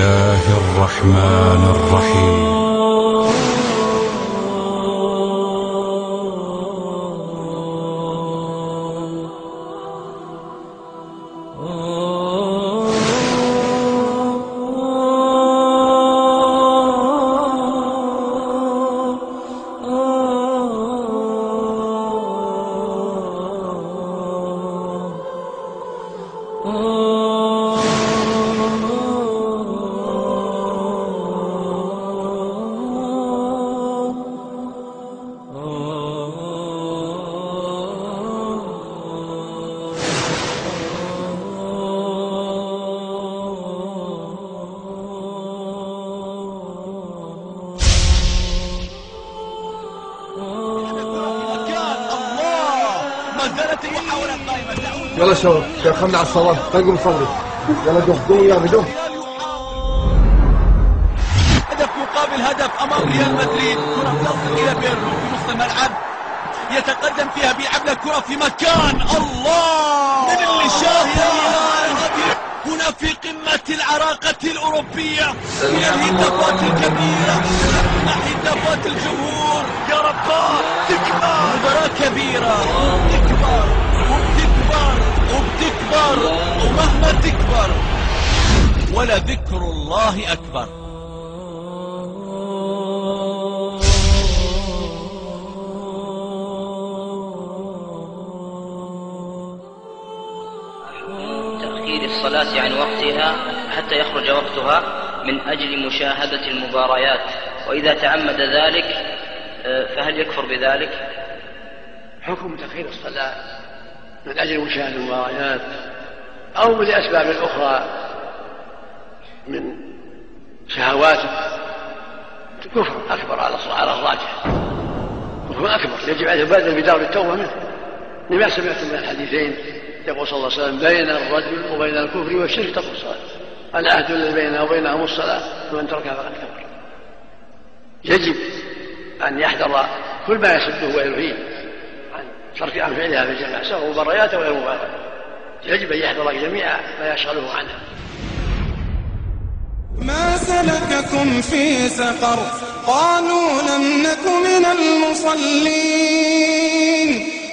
الله الرحمن الرحيم. يلا شباب خلنا على الصلاة تنقوا نصلي. يلا قوموا يا بدو. هدف مقابل هدف امام ريال مدريد. كرة تصل الى بيرلو في نصف الملعب، يتقدم فيها بيلعب الكرة في مكان. الله من اللي شاهد هنا في قمة العراقة الأوروبية، من الهتافات الكبيرة، هتافات الجمهور. يا رباه تكبر مباراة كبيرة، تكبر وبتكبر وبتكبر، ومهما تكبر ولا ذكر الله أكبر. الصلاة عن وقتها حتى يخرج وقتها من أجل مشاهدة المباريات، وإذا تعمد ذلك فهل يكفر بذلك؟ حكم تأخير الصلاة من أجل مشاهدة المباريات أو لأسباب أخرى من شهواته كفر أكبر على الراجح، كفر أكبر يجب عليه البادر بدار التوبة منه. لما سمعت من الحديثين يقول صلى الله عليه وسلم: بين الرجل وبين الكفر والشرك ترك الصلاة، العهد الذي بيننا وبينهم الصلاة، ومن تركها فقد كفر. يجب أن يحذر كل ما يسده ويلهيه عن فعلها في الجماعة سواء مباريات أو غير مباريات. يجب أن يحذر جميع ما يشغله عنها. ما سلككم في سقر؟ قالوا لم نك من المصلين،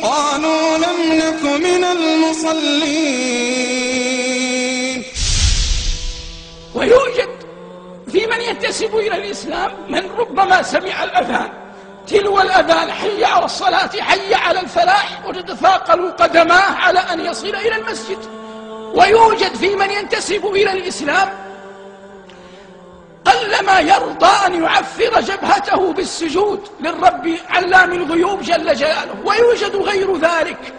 قالوا لم نك من المصلين. ويوجد في من ينتسب إلى الإسلام من ربما سمع الأذان تلو الأذان: حي على الصلاة، حي على الفلاح، وتتثاقل قدماه على أن يصل إلى المسجد. ويوجد في من ينتسب إلى الإسلام قلما يرضى أن يعفر جبهته بالسجود للرب علام الغيوب جل جلاله. ويوجد غير ذلك